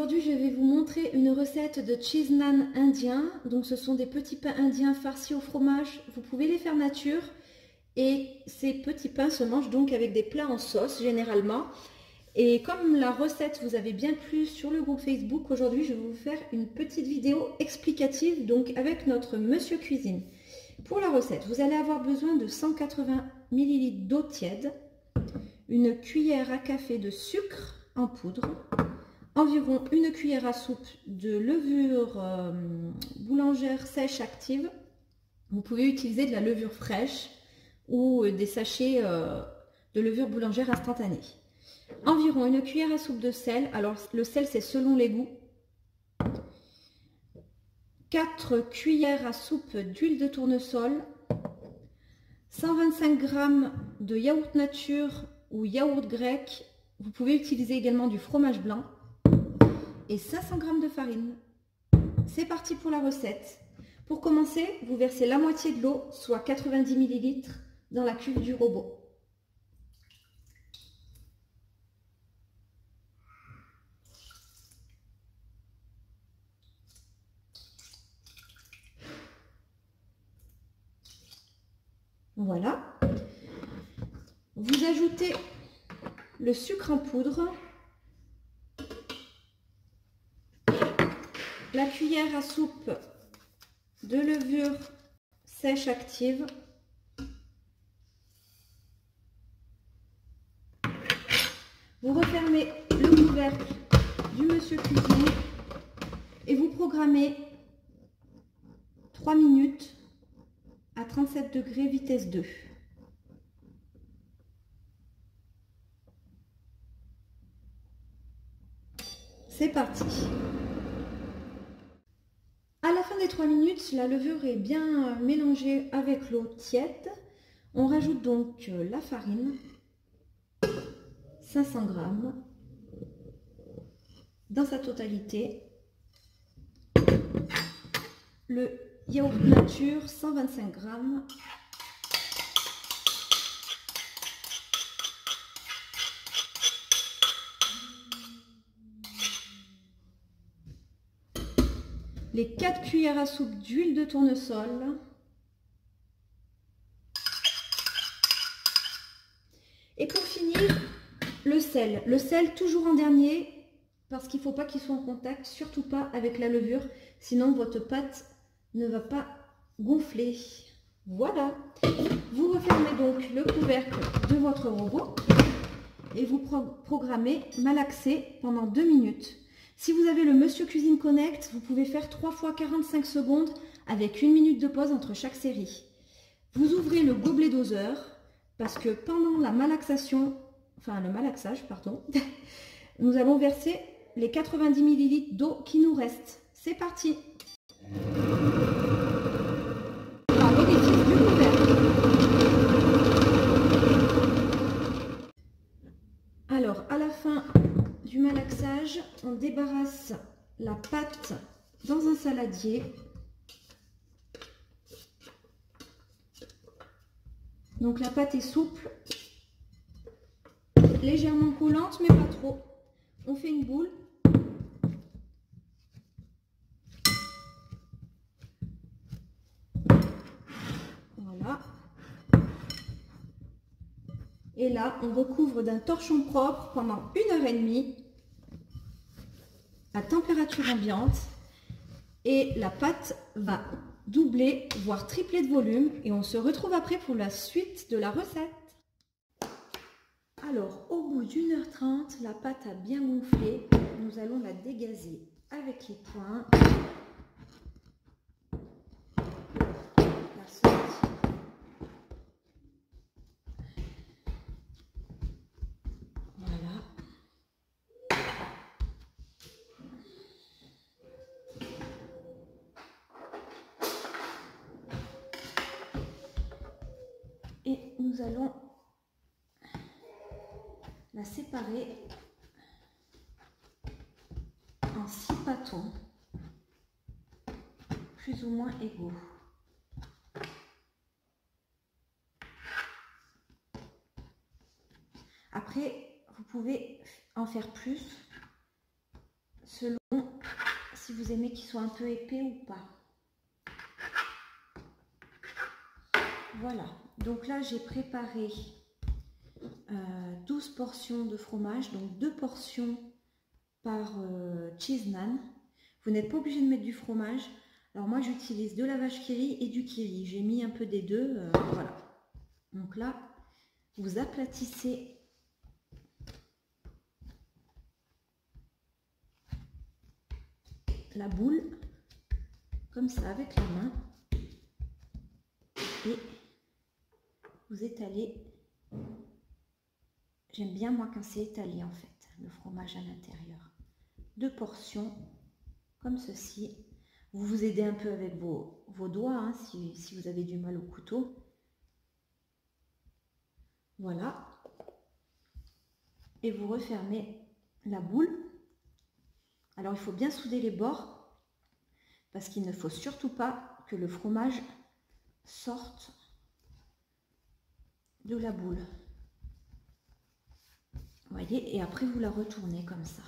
Aujourd'hui, je vais vous montrer une recette de cheese naan indien. Donc, ce sont des petits pains indiens farcis au fromage. Vous pouvez les faire nature. Et ces petits pains se mangent donc avec des plats en sauce, généralement. Et comme la recette vous avait bien plu sur le groupe Facebook, aujourd'hui, je vais vous faire une petite vidéo explicative, donc avec notre Monsieur Cuisine. Pour la recette, vous allez avoir besoin de 180 ml d'eau tiède, une cuillère à café de sucre en poudre, environ une cuillère à soupe de levure boulangère sèche active. Vous pouvez utiliser de la levure fraîche ou des sachets de levure boulangère instantanée. Environ une cuillère à soupe de sel. Alors le sel, c'est selon les goûts. 4 cuillères à soupe d'huile de tournesol. 125 g de yaourt nature ou yaourt grec. Vous pouvez utiliser également du fromage blanc. Et 500 g de farine. C'est parti pour la recette. Pour commencer, vous versez la moitié de l'eau, soit 90 ml, dans la cuve du robot. Voilà. Vous ajoutez le sucre en poudre, la cuillère à soupe de levure sèche active, vous refermez le couvercle du Monsieur Cuisine et vous programmez 3 minutes à 37 degrés vitesse 2. C'est parti. À la fin des 3 minutes, la levure est bien mélangée avec l'eau tiède. On rajoute donc la farine, 500 g dans sa totalité, le yaourt nature, 125 g, les 4 cuillères à soupe d'huile de tournesol et pour finir, le sel. Le sel toujours en dernier parce qu'il ne faut pas qu'il soit en contact, surtout pas avec la levure, sinon votre pâte ne va pas gonfler. Voilà. Vous refermez donc le couvercle de votre robot et vous programmez malaxer pendant 2 minutes. Si vous avez le Monsieur Cuisine Connect, vous pouvez faire 3 fois 45 secondes avec 1 minute de pause entre chaque série. Vous ouvrez le gobelet doseur parce que pendant la malaxation, enfin le malaxage, pardon, nous allons verser les 90 ml d'eau qui nous restent. C'est parti. Par l'orifice du couvercle. Alors, à la fin du malaxage, on débarrasse la pâte dans un saladier. Donc la pâte est souple, légèrement collante, mais pas trop. On fait une boule. Voilà. Et là, on recouvre d'un torchon propre pendant 1h30 à température ambiante. Et la pâte va doubler, voire tripler de volume. Et on se retrouve après pour la suite de la recette. Alors, au bout d'1h30, la pâte a bien gonflé. Nous allons la dégazer avec les poings. Voilà. Et nous allons la séparer en 6 pâtons, plus ou moins égaux. Après, vous pouvez en faire plus selon si vous aimez qu'ils soient un peu épais ou pas. Voilà, donc là j'ai préparé 12 portions de fromage, donc 2 portions par cheese naan. Vous n'êtes pas obligé de mettre du fromage. Alors moi j'utilise de la vache qui rit et du qui rit. J'ai mis un peu des deux, voilà. Donc là, vous aplatissez la boule comme ça avec la main et vous étalez. J'aime bien moi quand c'est étalé en fait, le fromage à l'intérieur. 2 portions comme ceci. Vous vous aidez un peu avec vos doigts hein, si vous avez du mal au couteau. Voilà. Et vous refermez la boule. Alors il faut bien souder les bords parce qu'il ne faut surtout pas que le fromage sorte de la boule. Vous voyez, et après vous la retournez comme ça.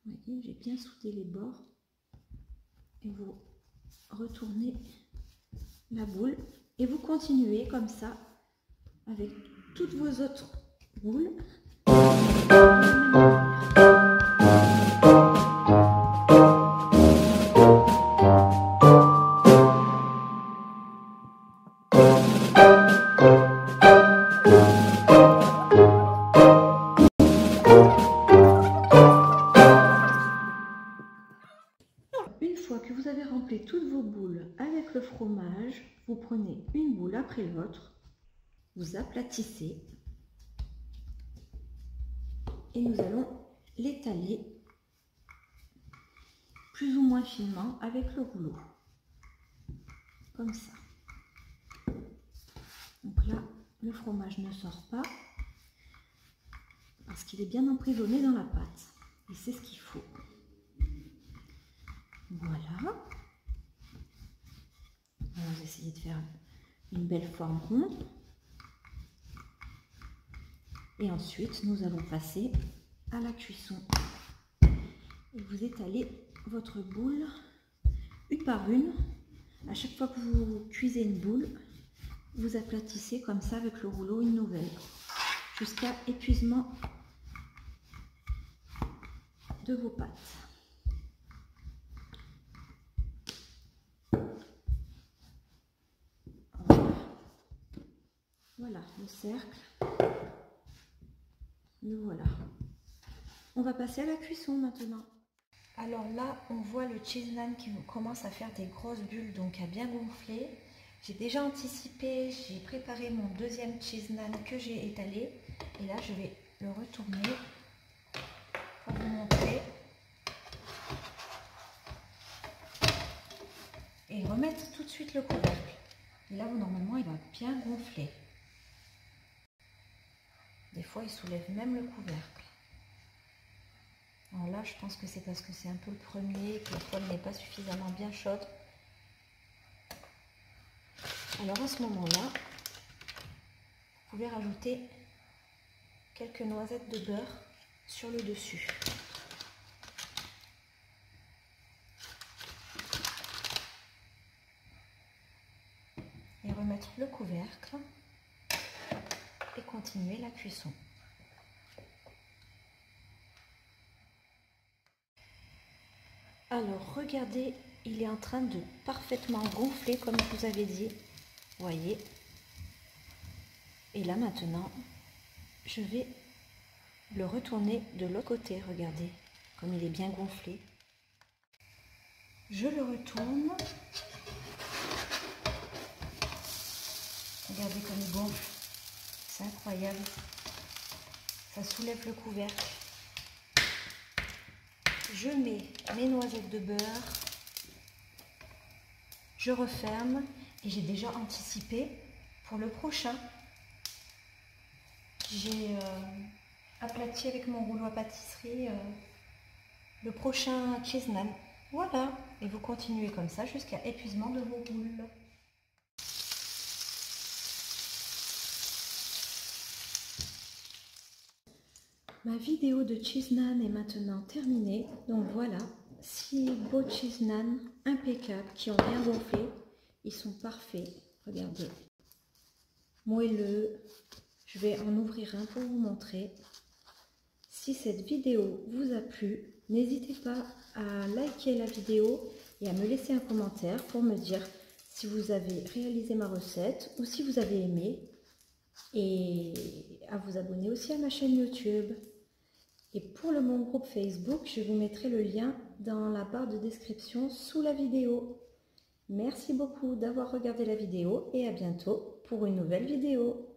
Vous voyez, j'ai bien soudé les bords. Et vous retournez la boule et vous continuez comme ça avec toutes vos autres boules. Une fois que vous avez rempli toutes vos boules avec le fromage, vous prenez une boule après l'autre, vous aplatissez et nous allons l'étaler plus ou moins finement avec le rouleau, comme ça. Donc là, le fromage ne sort pas parce qu'il est bien emprisonné dans la pâte et c'est ce qu'il faut. Voilà. On va essayer de faire une belle forme ronde. Et ensuite, nous allons passer à la cuisson. Et vous étalez votre boule une par une. À chaque fois que vous cuisez une boule, vous aplatissez comme ça avec le rouleau une nouvelle, jusqu'à épuisement de vos pâtes. Voilà le cercle. Le voilà. On va passer à la cuisson maintenant. Alors là, on voit le cheese naan qui commence à faire des grosses bulles, donc à bien gonfler. J'ai déjà anticipé, j'ai préparé mon deuxième cheese naan que j'ai étalé. Et là, je vais le retourner pour vous montrer. Et remettre tout de suite le couvercle. Et là, normalement, il va bien gonfler. Des fois, il soulève même le couvercle. Alors là, je pense que c'est parce que c'est un peu le premier, que la poêle n'est pas suffisamment bien chaude. Alors à ce moment-là, vous pouvez rajouter quelques noisettes de beurre sur le dessus. Et remettre le couvercle et continuer la cuisson. Alors regardez, il est en train de parfaitement gonfler comme je vous avais dit, vous voyez. Et là maintenant, je vais le retourner de l'autre côté, regardez, comme il est bien gonflé. Je le retourne. Regardez comme il gonfle, c'est incroyable. Ça soulève le couvercle. Je mets mes noisettes de beurre, je referme et j'ai déjà anticipé pour le prochain. J'ai aplati avec mon rouleau à pâtisserie le prochain cheese naan. Voilà, et vous continuez comme ça jusqu'à épuisement de vos boules. Ma vidéo de cheese naan est maintenant terminée. Donc voilà, 6 beaux cheese naan impeccables qui ont bien gonflé. Ils sont parfaits. Regardez. Moelleux. Je vais en ouvrir un pour vous montrer. Si cette vidéo vous a plu, n'hésitez pas à liker la vidéo et à me laisser un commentaire pour me dire si vous avez réalisé ma recette ou si vous avez aimé. Et à vous abonner aussi à ma chaîne YouTube. Et pour mon groupe Facebook, je vous mettrai le lien dans la barre de description sous la vidéo. Merci beaucoup d'avoir regardé la vidéo et à bientôt pour une nouvelle vidéo.